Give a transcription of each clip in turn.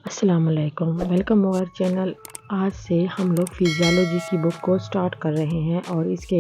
अस्सलाम वालेकुम, welcome over channel. आज से हम लोग फिजियोलॉजी की बुक को स्टार्ट कर रहे हैं और इसके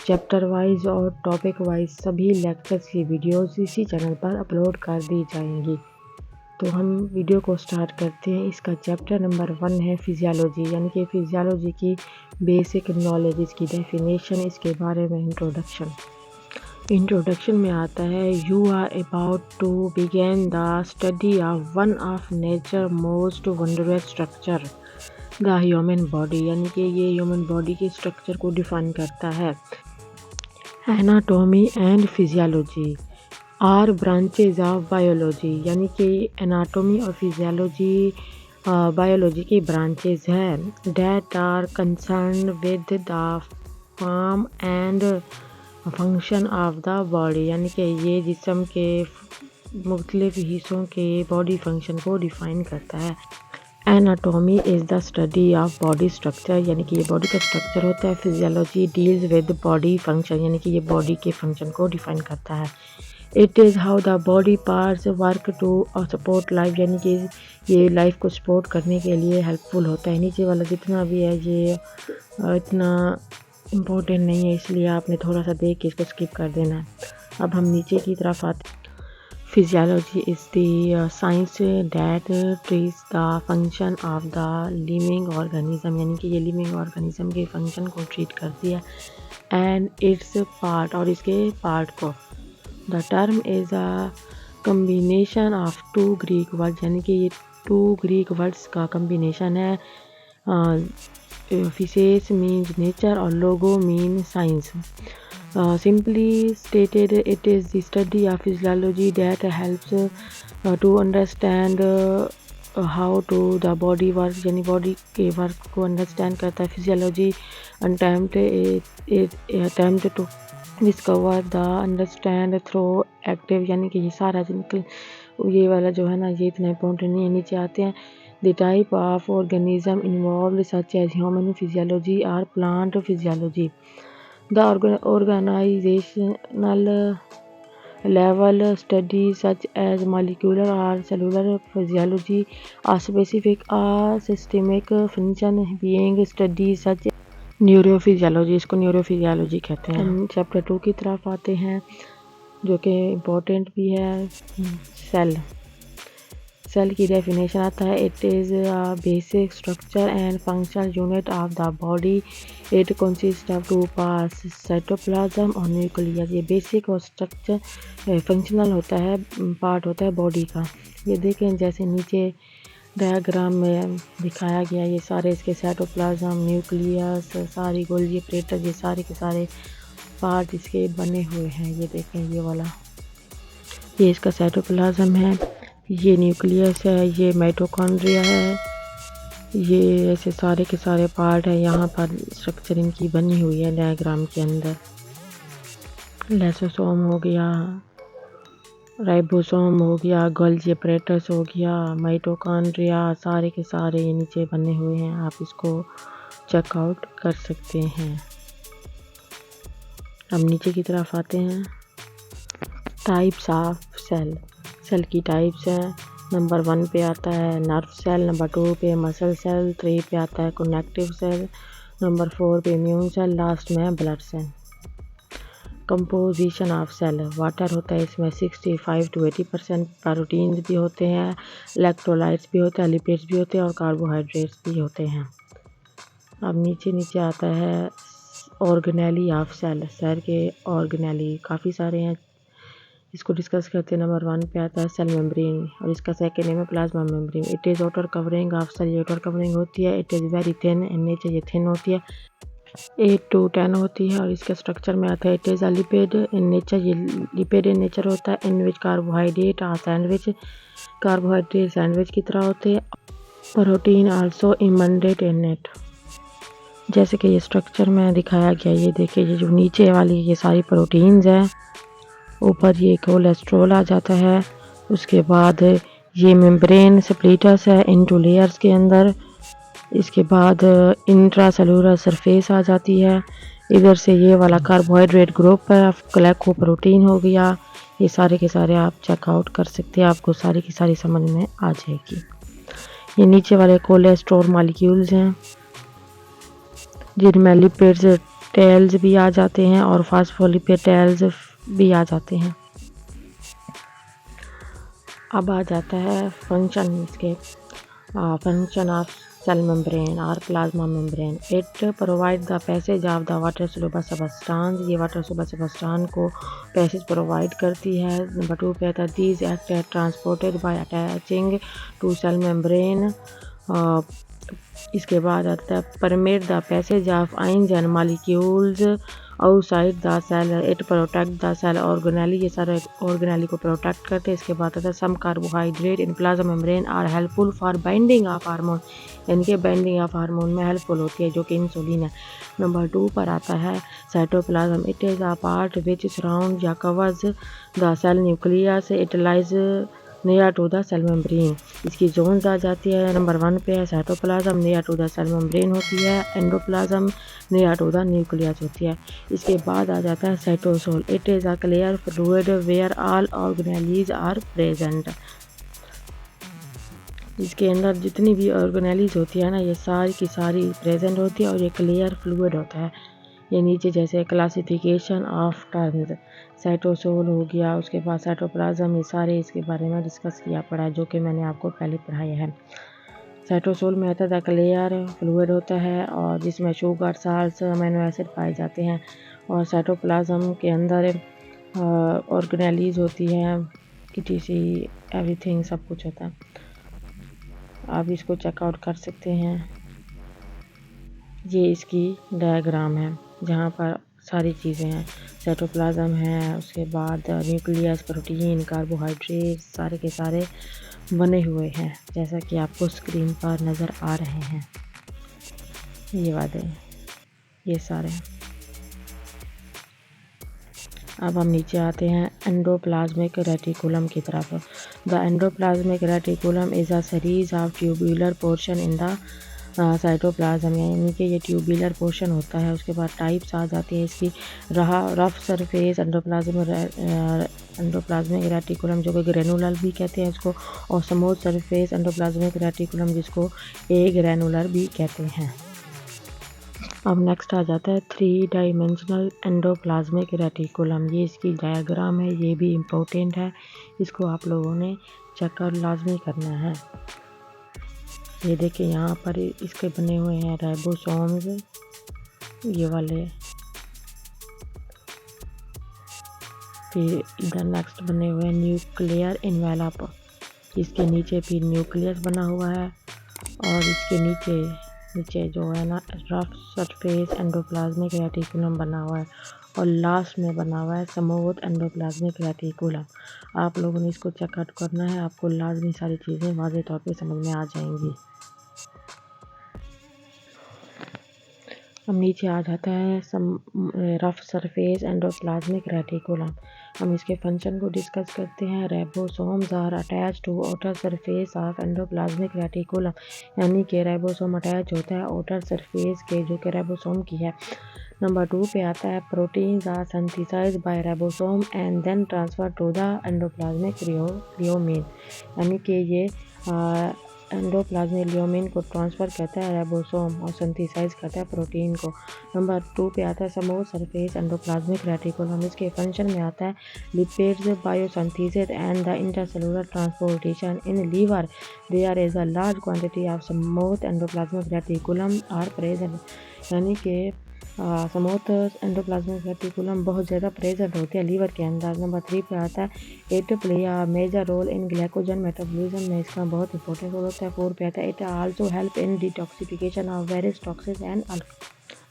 चैप्टर वाइज और टॉपिक वाइज सभी लेक्चर्स की वीडियोस इसी चैनल पर अपलोड कर दी जाएंगी। तो हम वीडियो को स्टार्ट करते हैं। इसका चैप्टर नंबर 1 है फिजियोलॉजी, यानी कि फिजियोलॉजी की बेसिक नॉलेज, इसकी डेफिनेशन, इसके बारे में इंट्रोडक्शन में आता है, you are about to begin the study of one of nature most wondrous structure the human body, यानी कि ये ह्यूमन बॉडी के स्ट्रक्चर को डिफाइन करता है। Anatomy and physiology are branches of biology, यानी कि एनाटॉमी और फिजियोलॉजी बायोलॉजी की ब्रांचेज है। That are concern with the form and function of the body, यानी कि ये जिस्म के मुख्तलिफ हिस्सों के बॉडी फंक्शन को डिफाइन करता है। Anatomy is the study of body structure, यानी कि ये बॉडी का स्ट्रक्चर होता है। Physiology deals with body function, यानी कि ये बॉडी के फंक्शन को डिफाइन करता है। It is how the body parts work to support life, यानी कि ये लाइफ को सपोर्ट करने के लिए हेल्पफुल होता है। नीचे वाला जितना भी है ये इतना इम्पोर्टेंट नहीं है, इसलिए आपने थोड़ा सा देख के इसको स्किप कर देना है। अब हम नीचे की तरफ आते हैं। Physiology is the science that treats the function of the living organism, यानी कि ये लिविंग ऑर्गेनिज्म के फंक्शन को ट्रीट करती है। एंड इट्स पार्ट, और इसके पार्ट को। The term is a combination of 2 Greek words, यानी कि ये 2 ग्रीक वर्ड्स का कम्बिनेशन है। फिसेस मीन्स नेचर और logos mean science. Simply stated, it is the study of physiology that helps to understand how to the body works, यानी body के work को understand करता है। Physiology attempt to discover the understand through active, यानी कि ये सारा ये वाला जो है ना, ये इतना इम्पोर्टेंट नहीं है। नीचे आते हैं। The type of organism involved such as human physiology or plant physiology. The organizational level studies such as molecular or cellular physiology are specific or systemic function being studies such as neurophysiology, इसको neurophysiology कहते हैं। हम chapter 2 की तरफ आते हैं, जो कि इम्पोर्टेंट भी है। सेल की डेफिनेशन आता है, it is a basic structure and functional unit of the body. It consist of 2 parts, cytoplasm और न्यूक्लियस। ये बेसिक और स्ट्रक्चर फंक्शनल होता है, पार्ट होता है बॉडी का। ये देखें जैसे नीचे डायग्राम में दिखाया गया, ये सारे इसके साइटोप्लाज्म, न्यूक्लियस, सारी गोल्गी प्लेटलेट, ये सारे के सारे पार्ट इसके बने हुए हैं। ये देखें ये वाला, ये इसका साइटोप्लाज्म है, ये न्यूक्लियस है, ये माइटोकॉन्ड्रिया है, ये ऐसे सारे के सारे पार्ट है। यहाँ पर स्ट्रक्चर इनकी बनी हुई है डायग्राम के अंदर। लाइसोसोम हो गया, राइबोसोम हो गया, गोल्गी एपरेटस हो गया, माइटोकॉन्ड्रिया, सारे के सारे ये नीचे बने हुए हैं। आप इसको चेकआउट कर सकते हैं। अब नीचे की तरफ आते हैं। टाइप्स ऑफ सेल की टाइप्स हैं। नंबर 1 पे आता है नर्व सेल, नंबर 2 पे मसल सेल, 3 पे आता है कनेक्टिव सेल, नंबर 4 पे इम्यून सेल, लास्ट में blood cell. Composition of cell, water होता है इसमें 65 to 80%, प्रोटीन्स भी होते हैं, इलेक्ट्रोलाइट्स भी होते हैं, लिपिड्स भी होते हैं और कार्बोहाइड्रेट्स भी होते हैं। अब नीचे आता है ऑर्गेनेली ऑफ सेल के ऑर्गेनेली काफ़ी सारे हैं, इसको डिस्कस करते हैं। नंबर 1 पे आता है सेल मेम्ब्रेन, और इसका सेकेंड नेम है plasma membrane. It is outer covering of cell, ये आउटर कवरिंग होती है। It is very thin in nature, ये थिन होती है, 8 to 10 होती है। और इसके स्ट्रक्चर में आता है, it is a lipid in nature, ये लिपिड इन नेचर होता है। इन विच कार्बोहाइड्रेट और सैंडविच, कार्बोहाइड्रेट सैंडविच की तरह होते हैं। प्रोटीन आल्सो इमंडेड इन इट, जैसे कि ये स्ट्रक्चर में दिखाया गया। ये देखिए, ये जो नीचे वाली ये सारी प्रोटीन्स हैं, ऊपर ये कोलेस्ट्रॉल आ जाता है, उसके बाद ये मेम्ब्रेन स्प्लिटस है इनटू लेयर्स के अंदर, इसके बाद इंट्रासेलुलर सरफेस आ जाती है। इधर से ये वाला कार्बोहाइड्रेट ग्रुप है, ग्लाइकोप्रोटीन हो गया। ये सारे के सारे आप चेकआउट कर सकते हैं, आपको सारी की सारी समझ में आ जाएगी। ये नीचे वाले कोलेस्ट्रॉल मॉलिक्यूल्स हैं जिनमें लिपिड्स टेल्स भी आ जाते हैं और फास्फोलिपिड टेल्स भी आ जाते हैं। अब आ जाता है फंक्शन इसके, फंक्शन ऑफ सेल मेम्ब्रेन और plasma membrane. It provide the passage of the water soluble substance, ये वाटर सोल्यूबल सब्सटेंस को पैसेज प्रोवाइड करती है। नंबर 2 पे आता है these act transported by attaching to cell membrane. इसके बाद आता है permit the passage of ions and molecules outside the cell, it protect the cell organelle, ये सारे ऑर्गेनेली को प्रोटेक्ट करते हैं। इसके बाद आता है some carbohydrate in plasma membrane are helpful for binding of hormone, इनके बाइंडिंग ऑफ हार्मोन में हेल्पफुल होती है जो कि इंसुलिन है। नंबर 2 पर आता है cytoplasm, it is a part which surround या covers the cell nucleus, it lies near to the cell membrane, इसकी जोन्स आ जाती है। नंबर 1 पे है cytoplasm near to the cell membrane होती है, endoplasm near to the nucleus होती है। इसके बाद आ जाता है cytosol, it is a clear fluid where all organelles are present, इसके अंदर जितनी भी ऑर्गेनेलीज होती है ना ये सारी की सारी प्रेजेंट होती है और ये क्लियर फ्लूइड होता है। ये नीचे जैसे क्लासिफिकेशन ऑफ टर्म्स, साइटोसोल हो गया, उसके बाद साइटोप्लाज्म, ये सारे इसके बारे में डिस्कस किया पड़ा है जो कि मैंने आपको पहले पढ़ाया है। साइटोसोल में आता है क्लियर फ्लूइड होता है और जिसमें शुगर, साल्ट्स, अमीनो एसिड पाए जाते हैं। और साइटोप्लाज्म के अंदर ऑर्गेनेलीज होती हैं, ईटीसी एवरीथिंग सब कुछ होता है। आप इसको चेकआउट कर सकते हैं। ये इसकी डायग्राम है जहाँ पर सारी चीज़ें हैं, साइटोप्लाज्म है, उसके बाद न्यूक्लियस, प्रोटीन, कार्बोहाइड्रेट सारे के सारे बने हुए हैं जैसा कि आपको स्क्रीन पर नज़र आ रहे हैं। ये वादे ये सारे। अब हम नीचे आते हैं एंडोप्लाज्मिक रेटिकुलम की तरफ। The endoplasmic reticulum is a series of tubular portion in the cytoplasm, यानी कि ये ट्यूबुलर पोर्शन होता है। उसके बाद टाइप्स आ जाती है इसकी, रफ सरफेस एंडोप्लाज्मिक रेटिकुलम जो कि ग्रेनुलर भी कहते हैं इसको, और स्मूथ सरफेस एंडोप्लाज्मिक रेटिकुलम जिसको ए ग्रेनुलर भी कहते हैं। अब नेक्स्ट आ जाता है 3 डायमेंशनल एंडोप्लाज्मिक रेटिकुलम, ये इसकी डायग्राम है, ये भी इम्पोर्टेंट है, इसको आप लोगों ने चेकआउट लाजमी करना है। ये देखिए यहाँ पर इसके बने हुए हैं राइबोसोम्स, ये वाले, फिर इधर नेक्स्ट बने हुए हैं न्यूक्लियर इन्वेलप, इसके नीचे फिर न्यूक्लियस बना हुआ है और इसके नीचे जो है ना रफ सरफेस एंडोप्लाज्मिक रेटिकुलम बना हुआ है और लास्ट में बना हुआ है स्मूथ एंडोप्लाज्मिक रेटिकुलम। आप लोगों ने इसको चेकआउट करना है, आपको लाजमी सारी चीज़ें वाज़ेह तौर पे समझ में आ जाएंगी। अब नीचे आ जाता है रफ सरफेस एंडोप्लाज्मिक रेटिकुलम, हम इसके फंक्शन को डिस्कस करते हैं। Ribosomes are attach to outer surface of endoplasmic reticulum, यानी कि राइबोसोम अटैच होता है आउटर सरफेस के जो कि राइबोसोम की है। नंबर 2 पे आता है proteins are synthesized by ribosome and then transfer to the endoplasmic lumen, यानी कि ये एंडोप्लाज्मिक लियोमेन को ट्रांसफ़र करता है राइबोसोम और सिंथेसाइज करता है प्रोटीन को। नंबर 2 पे आता है स्मूथ सरफेस एंडोप्लाज्मिक रेटिकुलम, इसके फंक्शन में आता है lipids biosynthesis and the intercellular transportation. In liver there is a large quantity of smooth endoplasmic reticulum are present, यानी कि स्मूथ एंडोप्लाज्मिक रेटिकुलम बहुत ज़्यादा प्रेजेंट होते हैं लीवर के अंदर। नंबर 3 पे आता है it play a major role in glycogen metabolism में, इसका बहुत इंपॉर्टेंट रोल होता है। 4 पे आता है it also help in detoxification of various toxins and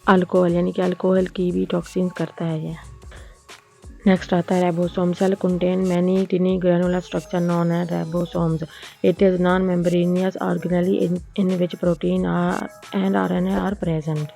alcohol, यानी कि अल्कोहल की भी टॉक्सिन्स करता है ये। नेक्स्ट आता है ribosome, cell contain many tiny granular structure known है ribosomes, it is non membranous organelle in which protein and RNA are present.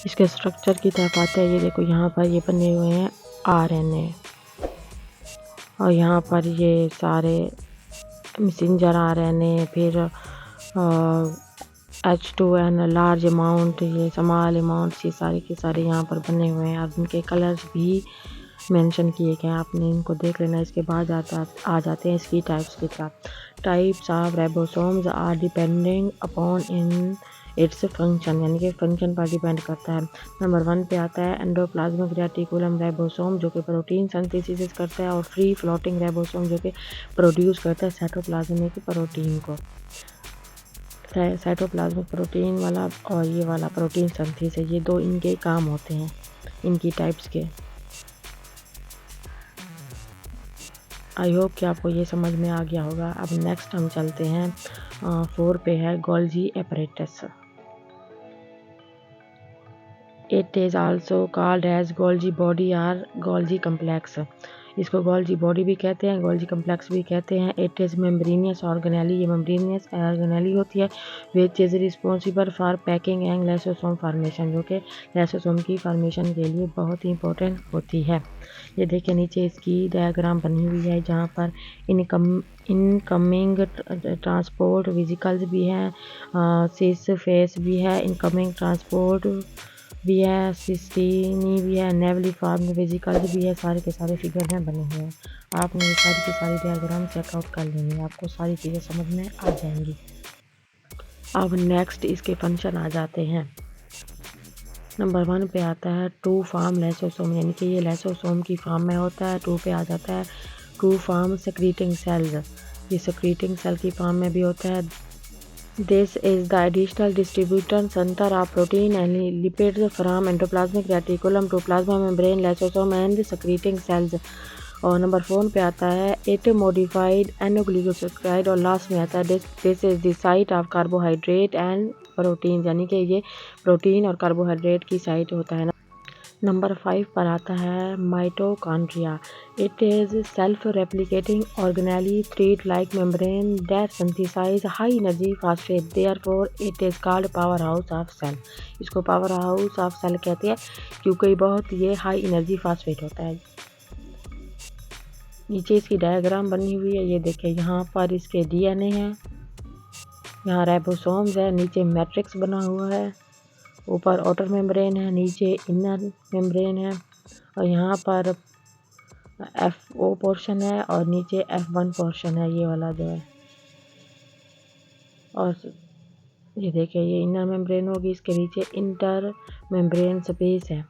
इसके स्ट्रक्चर की तरफ आते हैं, ये देखो यहाँ पर ये बने हुए हैं RNA और यहाँ पर ये सारे मैसेंजर RNA, फिर H2N लार्ज अमाउंट, ये स्मॉल अमाउंट, ये सारे के सारे यहाँ पर बने हुए हैं और उनके कलर्स भी मेंशन किए गए हैं, आपने इनको देख लेना। इसके बाद आ जाते हैं इसकी टाइप्स की तरफ। Types of ribosomes are depending upon in its function, यानी कि फंक्शन पर डिपेंड करता है। नंबर 1 पे आता है एंडोप्लाज्मिक रेटिकुलम राइबोसोम, जो कि प्रोटीन सिंथेसिस करता है, और फ्री फ्लोटिंग राइबोसोम, जो कि प्रोड्यूस करता है साइटोप्लाज्मिक प्रोटीन को। साइटोप्लाज्मिक प्रोटीन वाला और ये वाला प्रोटीन सिंथेसिस, ये दो इनके काम होते हैं, इनकी टाइप्स के। आई होप कि आपको ये समझ में आ गया होगा। अब नेक्स्ट हम चलते हैं 4 पे है Golgi apparatus. It is also called as Golgi body और गोल्जी कम्प्लेक्स। इसको गोल्जी बॉडी भी कहते हैं, गोल्जी कम्प्लेक्स भी कहते हैं। इट इज़ मेम्ब्रेनियस ऑर्गेनेली, ये मेम्ब्रेनियस ऑर्गेनेली होती है, which is responsible for packing and lysosome formation, जो कि लाइसोसोम की फार्मेशन के लिए बहुत ही इंपॉर्टेंट होती है। ये देखिए नीचे इसकी डायग्राम बनी हुई है, जहाँ पर इनकमिंग ट्रांसपोर्ट वेजिकल्स भी हैं, सिस फेस भी है, इनकमिंग ट्रांसपोर्ट भी है, सिस्टीनी भी है, नेवली फॉर्म वेजिकल्स भी है। सारे के सारे फिगर में बने हुए हैं। आपने ये सारी की सारी डायग्राम चेकआउट कर लेंगे, आपको सारी चीज़ें समझ में आ जाएंगी। अब नेक्स्ट इसके फंक्शन आ जाते हैं। नंबर 1 पे आता है टू फॉर्म लाइसोसोम, यानी कि ये लाइसोसोम की फॉर्म में होता है। 2 पे आ जाता है टू फॉर्म सेक्रीटिंग सेल्स, ये सेक्रीटिंग सेल की फॉर्म में भी होता है। This is the additional distribution center of protein and lipids from endoplasmic reticulum to plasma membrane, lysosome and secreting cells। और नंबर 4 पे आता है इट मॉडिफाइड एनोग्लिकोसाइड, और लास्ट में आता है this is the site of carbohydrate and protein, यानी कि ये प्रोटीन और कार्बोहाइड्रेट की साइट होता है। नंबर 5 पर आता है mitochondria. It is self replicating organelle treat like membrane that synthesize high energy phosphate, therefore it is called power house of cell. इसको पावर हाउस ऑफ सेल कहते हैं क्योंकि बहुत ये हाई एनर्जी फास्फेट होता है। नीचे इसकी डायग्राम बनी हुई है, ये देखिए यहाँ पर इसके डीएनए हैं, यहाँ राइबोसोम्स है, नीचे मैट्रिक्स बना हुआ है, ऊपर आउटर मेम्ब्रेन है, नीचे इनर मेम्ब्रेन है, और यहाँ पर FO पोर्शन है और नीचे F1 पोर्शन है, ये वाला जो है। और ये देखिए ये इनर मेम्ब्रेन होगी, इसके नीचे इंटर मेम्ब्रेन स्पेस है,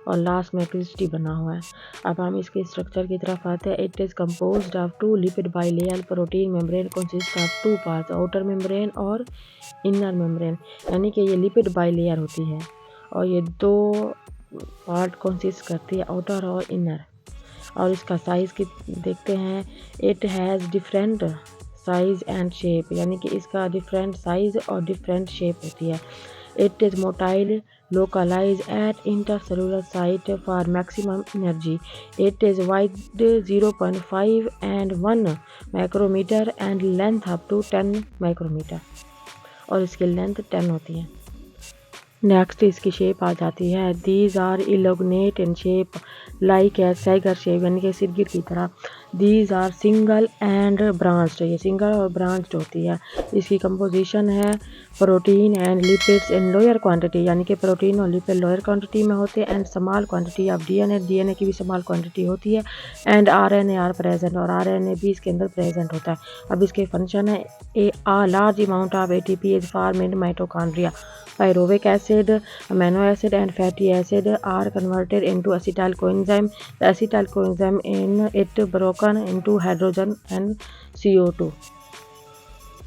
और लास्ट में क्रिस्टी बना हुआ है। अब हम इसके स्ट्रक्चर की तरफ आते हैं। It is composed of two lipid bilayer protein membrane consist of two parts, outer membrane और इनर मेम्ब्रेन, यानी कि ये लिपिड बाइलेयर होती है और ये दो पार्ट कंसिस्ट करती है, आउटर और इनर। और इसका साइज़ की देखते हैं, it has different size and shape, यानी कि इसका डिफरेंट साइज़ और डिफरेंट शेप होती है। It is motile localized at intercellular site for maximum energy. It is wide 0.5 and 1 micrometer and length up to 10 micrometer, और इसकी लेंथ 10 होती है। नेक्स्ट इसकी शेप आ जाती है। These are elongate in shape like a cigar shape, यानी कि सिरगिर की तरह। These are single and branched, ये सिंगल और ब्रांच्ड होती है। इसकी कंपोजिशन है protein and lipids in lower quantity, यानी कि प्रोटीन और लिपिड लोअर क्वांटिटी में होते हैं, and small quantity of DNA की भी स्मॉल क्वांटिटी होती है, एंड आरएनए आर प्रेजेंट, और आरएनए भी इसके अंदर प्रेजेंट होता है। अब इसके फंक्शन है a large amount of ATP is formed in mitochondria. Pyruvic acid, amino acid and fatty acid are converted into acetyl coenzyme. The acetyl coenzyme in it broken into hydrogen and CO2.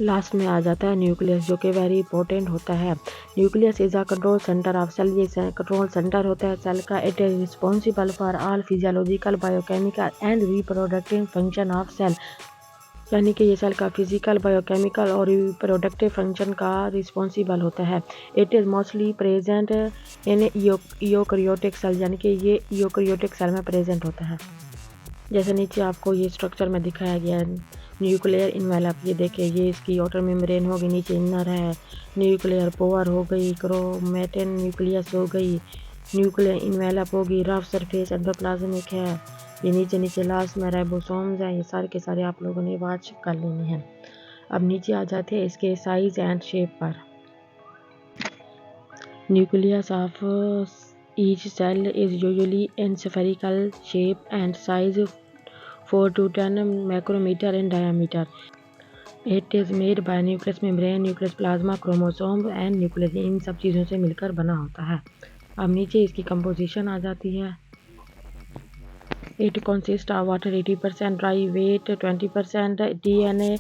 Last में आ जाता है nucleus, जो कि very important होता है। Nucleus is a control centre of cell, ये control centre होता है सेल का। It is responsible for all physiological, biochemical and reproductive function of cell, यानी कि ये सेल का फिजिकल, बायोकेमिकल और रिप्रोडक्टिव फंक्शन का रिस्पॉन्सिबल होता है। It is mostly present in eukaryotic cell, यानी कि ये यूकैरियोटिक सेल में प्रेजेंट होता है। जैसे नीचे आपको ये स्ट्रक्चर में दिखाया गया है, न्यूक्लियर इनवेलप, ये देखिए ये इसकी आउटर मेम्ब्रेन होगी, नीचे इनर है, न्यूक्लियर पोर हो गई, क्रोमेटिन न्यूक्लियस हो गई, न्यूक्लियर इनवेलप होगी, रफ सरफेस एंडोप्लाज्मिक है, ये नीचे लास्ट में राइबोसोम्स हैं। ये सारे के सारे आप लोगों ने वाच कर लेने हैं। अब नीचे आ जाते हैं इसके साइज एंड शेप पर। Nucleus of Each cell is usually in spherical shape and size 4 to 10 micrometer in diameter. It is made by nucleus membrane, nucleus plasma, chromosome and nucleus. इन सब चीज़ों से मिलकर बना होता है। अब नीचे इसकी कंपोजिशन आ जाती है। It consists of water 80%, dry weight 20%, DNA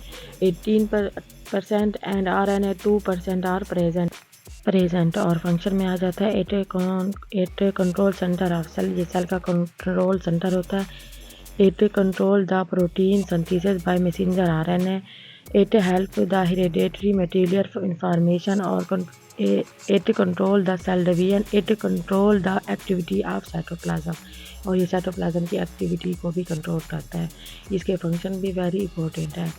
18% and RNA 2% are present और फंक्शन में आ जाता है। It control centre of cell, ये सेल का कंट्रोल सेंटर होता है। It control the protein synthesis by messenger RNA. It help the hereditary material information or it control the cell division. It control the activity of cytoplasm और ये cytoplasm की activity को भी control करता है। इसके फंक्शन भी वेरी इंपॉर्टेंट है।